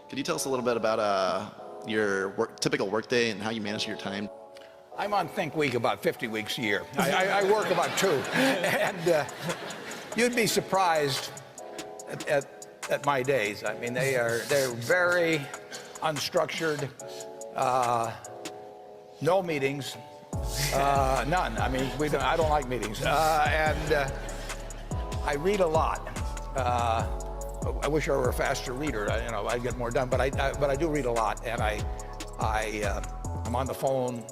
Could you tell us a little bit about your typical workday and how you manage your time? I'm on Think Week about 50 weeks a year. I work about 2. And you'd be surprised at my days. I mean, they're very unstructured, no meetings, none. I mean, I don't like meetings. And I read a lot. I wish I were a faster reader. I'd get more done, but I do read a lot, and I'm on the phone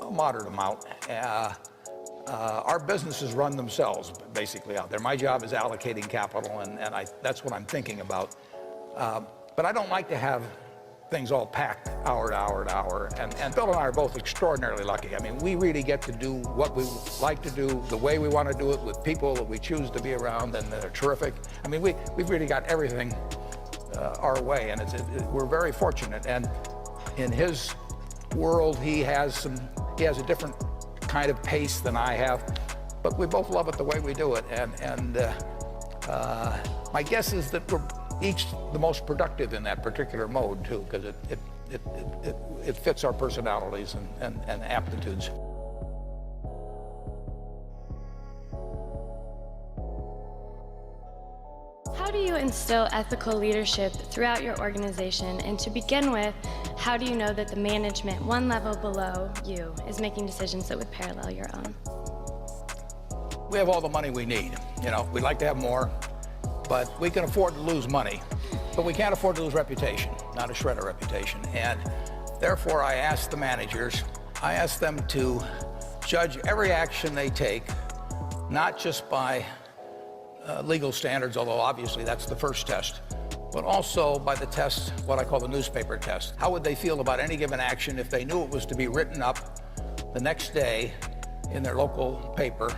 a moderate amount. Our businesses run themselves basically out there. My job is allocating capital, and that's what I'm thinking about. But I don't like to have things all packed hour to hour to hour. And Bill and I are both extraordinarily lucky. I mean, we really get to do what we like to do, the way we want to do it, with people that we choose to be around, and they're terrific. I mean, we've really got everything our way, and we're very fortunate. And in his world, he has a different kind of pace than I have, but we both love it the way we do it. And my guess is that we're each the most productive in that particular mode too, because it fits our personalities and aptitudes. How do you instill ethical leadership throughout your organization? And to begin with, how do you know that the management one level below you is making decisions that would parallel your own? We have all the money we need. We'd like to have more, but we can afford to lose money. But we can't afford to lose reputation, not a shred of reputation. And therefore, I ask the managers, I ask them to judge every action they take, not just by legal standards, although obviously that's the first test, but also by the test, what I call the newspaper test. How would they feel about any given action if they knew it was to be written up the next day in their local paper,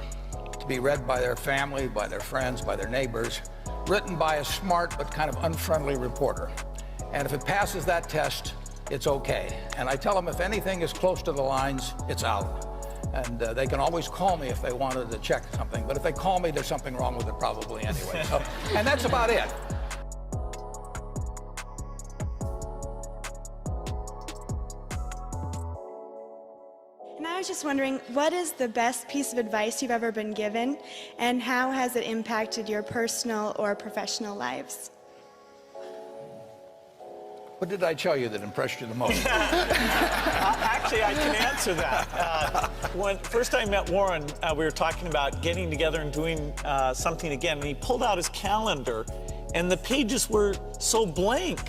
to be read by their family, by their friends, by their neighbors, written by a smart but kind of unfriendly reporter. And if it passes that test, it's okay. And I tell them if anything is close to the lines, it's out. And they can always call me if they wanted to check something. But if they call me, there's something wrong with it probably anyway. So, and that's about it. And I was just wondering, what is the best piece of advice you've ever been given, and how has it impacted your personal or professional lives? What did I tell you that impressed you the most? Actually, I can answer that. When first I met Warren, we were talking about getting together and doing something again, and he pulled out his calendar, and the pages were so blank.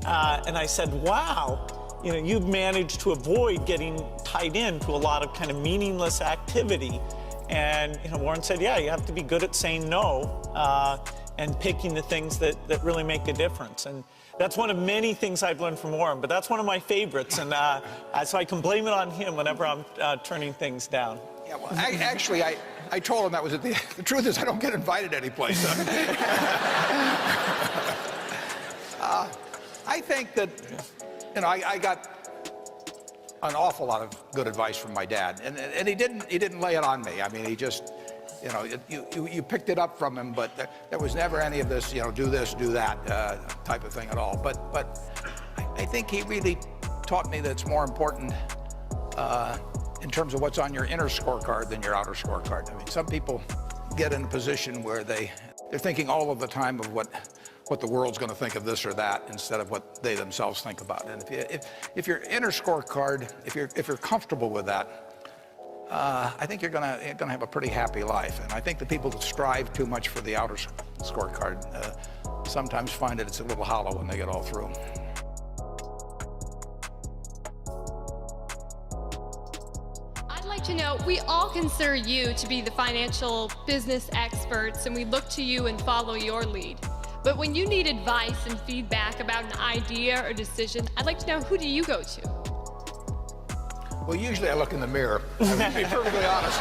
And I said, wow, you've managed to avoid getting tied into a lot of kind of meaningless activity. And Warren said, yeah, you have to be good at saying no and picking the things that really make a difference. And that's one of many things I've learned from Warren, but that's one of my favorites. And so I can blame it on him whenever I'm turning things down. Yeah, well, actually, I told him that was it. The truth is I don't get invited anyplace. I think that, I got an awful lot of good advice from my dad, and he didn't lay it on me. I mean, he just, you picked it up from him, but there was never any of this, do this, do that type of thing at all. But I think he really taught me that it's more important in terms of what's on your inner scorecard than your outer scorecard. I mean, some people get in a position where they're thinking all of the time of what the world's going to think of this or that instead of what they themselves think about. And if your inner scorecard, if you're comfortable with that, I think you're gonna have a pretty happy life. And I think the people that strive too much for the outer scorecard sometimes find that it's a little hollow when they get all through. I'd like to know, we all consider you to be the financial business experts, and we look to you and follow your lead. But when you need advice and feedback about an idea or decision, I'd like to know, who do you go to? Well, usually I look in the mirror, to be perfectly honest.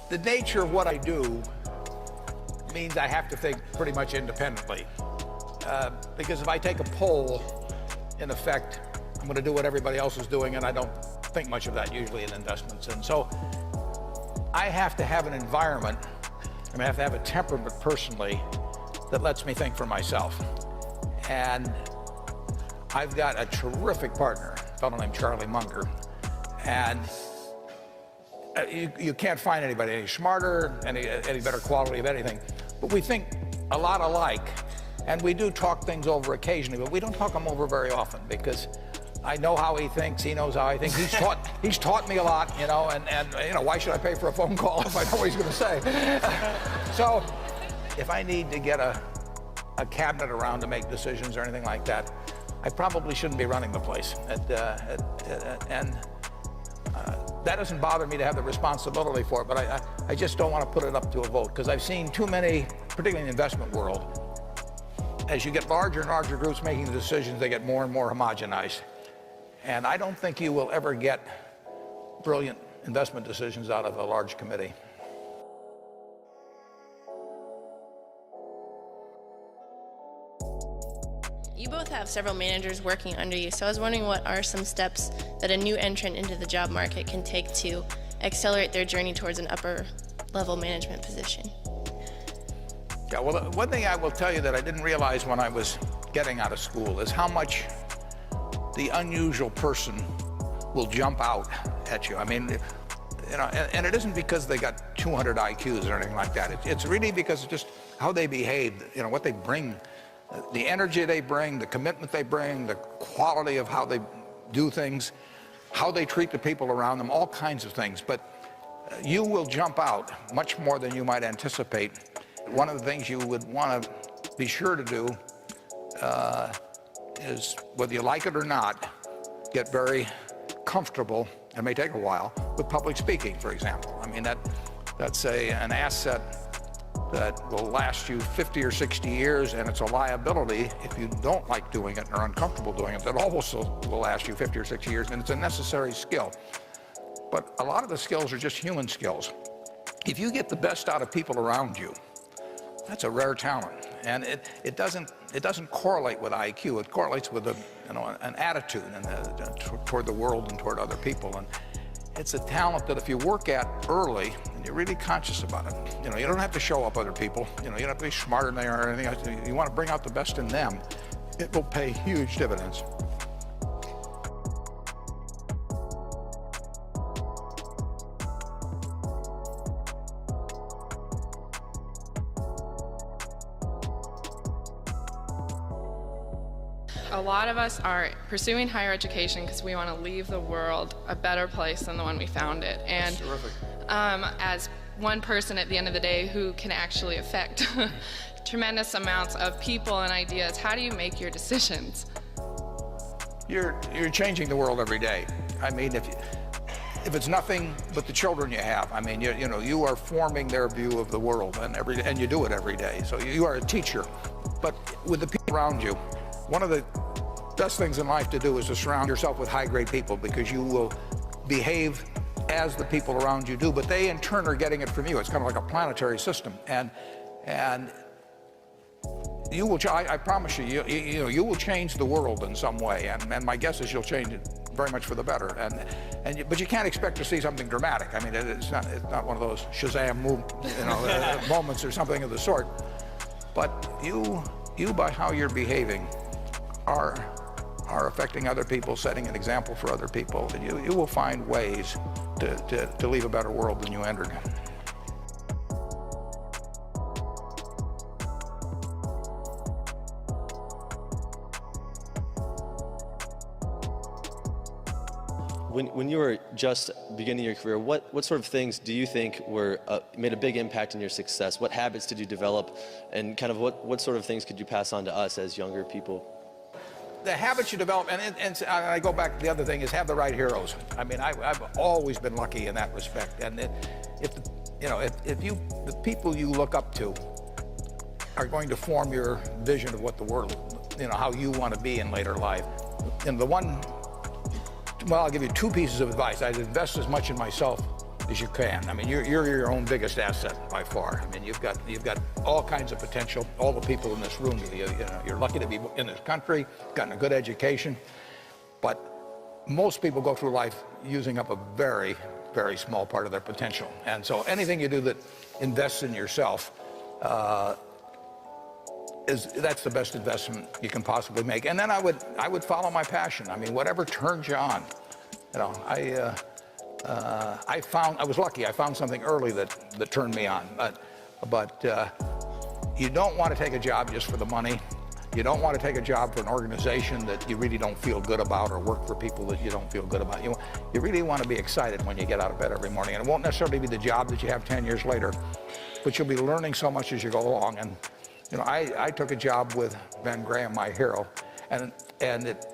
The nature of what I do means I have to think pretty much independently. Because if I take a poll, in effect, I'm going to do what everybody else is doing, and I don't think much of that usually in investments. And so I have to have an environment, I have to have a temperament personally that lets me think for myself. And I've got a terrific partner, a fellow named Charlie Munger. And you can't find anybody any smarter, any better quality of anything. But we think a lot alike. And we do talk things over occasionally, but we don't talk them over very often because I know how he thinks, he knows how I think. He's taught me a lot, you know, and why should I pay for a phone call if I know what he's going to say? So if I need to get a cabinet around to make decisions or anything like that, I probably shouldn't be running the place. That doesn't bother me to have the responsibility for it, but I just don't want to put it up to a vote because I've seen too many, particularly in the investment world, as you get larger and larger groups making the decisions, they get more and more homogenized. And I don't think you will ever get brilliant investment decisions out of a large committee. You both have several managers working under you, so I was wondering what are some steps that a new entrant into the job market can take to accelerate their journey towards an upper level management position? Yeah, well, one thing I will tell you that I didn't realize when I was getting out of school is how much the unusual person will jump out at you. I mean, you know, and it isn't because they got 200 IQs or anything like that. It's really because of just how they behave, you know, what they bring, the energy they bring, the commitment they bring, the quality of how they do things, how they treat the people around them, all kinds of things. But you will jump out much more than you might anticipate. One of the things you would want to be sure to do is, whether you like it or not, get very comfortable, it may take a while, with public speaking, for example. I mean, that's an asset that will last you 50 or 60 years, and it's a liability if you don't like doing it or are uncomfortable doing it. That also will last you 50 or 60 years, and it's a necessary skill. But a lot of the skills are just human skills. If you get the best out of people around you, that's a rare talent, and it doesn't correlate with IQ. It correlates with an attitude toward the world and toward other people. And it's a talent that if you work at early and you're really conscious about it, you know, you don't have to show up other people. You know, you don't have to be smarter than they are or anything else. You want to bring out the best in them. It will pay huge dividends. A lot of us are pursuing higher education because we want to leave the world a better place than the one we found it. And as one person at the end of the day who can actually affect tremendous amounts of people and ideas, how do you make your decisions? You're changing the world every day. I mean, if it's nothing but the children you have, I mean, you are forming their view of the world, and you do it every day. So you are a teacher. But with the people around you, one of the best things in life to do is to surround yourself with high-grade people, because you will behave as the people around you do, but they in turn are getting it from you. It's kind of like a planetary system, and you will. I promise you, you will change the world in some way, and my guess is you'll change it very much for the better. But you can't expect to see something dramatic. I mean, it's not one of those Shazam moments or something of the sort. But you by how you're behaving are affecting other people, setting an example for other people, and you will find ways to leave a better world than you entered. When you were just beginning your career, what sort of things do you think made a big impact in your success? What habits did you develop, and kind of what sort of things could you pass on to us as younger people? The habits you develop, and I go back to the other thing, is have the right heroes. I mean, I've always been lucky in that respect. And if the people you look up to are going to form your vision of what the world, how you want to be in later life. And I'll give you two pieces of advice. I'd invest as much in myself as you can. I mean, you're your own biggest asset by far. I mean, you've got all kinds of potential. All the people in this room, you're lucky to be in this country, gotten a good education, but most people go through life using up a very, very small part of their potential. And so anything you do that invests in yourself, that's the best investment you can possibly make. And then I would follow my passion. I mean, whatever turns you on. You know, I was lucky. I found something early that turned me on. But you don't want to take a job just for the money. You don't want to take a job for an organization that you really don't feel good about, or work for people that you don't feel good about. You really want to be excited when you get out of bed every morning. And it won't necessarily be the job that you have 10 years later, but you'll be learning so much as you go along. And you know, I took a job with Ben Graham, my hero, and it,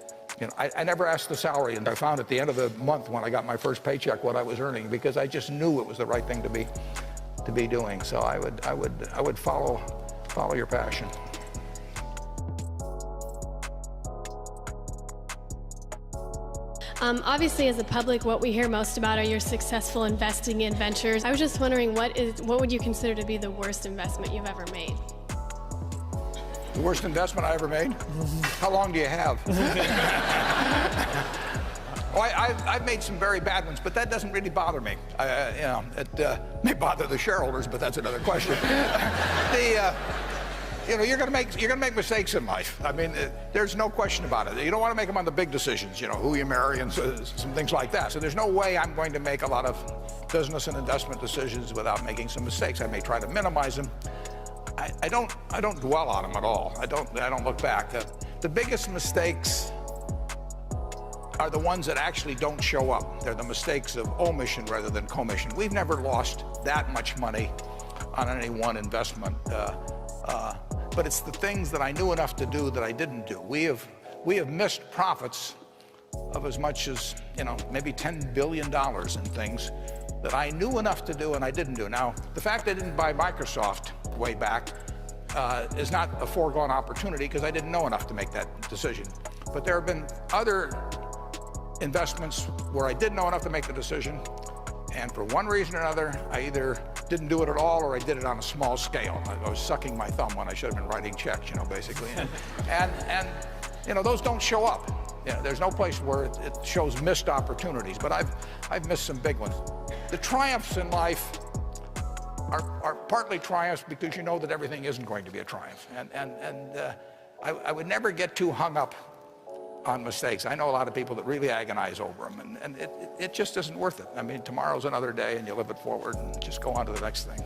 you know, I never asked the salary, and I found at the end of the month when I got my first paycheck what I was earning, because I just knew it was the right thing to be doing. So I would follow your passion. Obviously, as a public, what we hear most about are your successful investing in ventures. I was just wondering, what would you consider to be the worst investment you've ever made? The worst investment I ever made? How long do you have? I've made some very bad ones, but that doesn't really bother me. You know, it may bother the shareholders, but that's another question. You know, you're gonna make mistakes in life. I mean, there's no question about it. You don't want to make them on the big decisions, you know, who you marry and some things like that. So there's no way I'm going to make a lot of business and investment decisions without making some mistakes. I may try to minimize them. I don't dwell on them at all. I don't look back. The biggest mistakes are the ones that actually don't show up. They're the mistakes of omission rather than commission. We've never lost that much money on any one investment. But it's the things that I knew enough to do that I didn't do. We have missed profits of as much as, you know, maybe $10 billion in things that I knew enough to do and I didn't do. Now, the fact I didn't buy Microsoft way back is not a foregone opportunity, because I didn't know enough to make that decision. But there have been other investments where I did know enough to make the decision, and for one reason or another, I either didn't do it at all, or I did it on a small scale. I was sucking my thumb when I should have been writing checks, you know, basically. And you know, those don't show up. You know, there's no place where it shows missed opportunities, but I've missed some big ones. The triumphs in life are partly triumphs because you know that everything isn't going to be a triumph. I would never get too hung up on mistakes. I know a lot of people that really agonize over them, and it just isn't worth it. I mean, tomorrow's another day, and you live it forward and just go on to the next thing.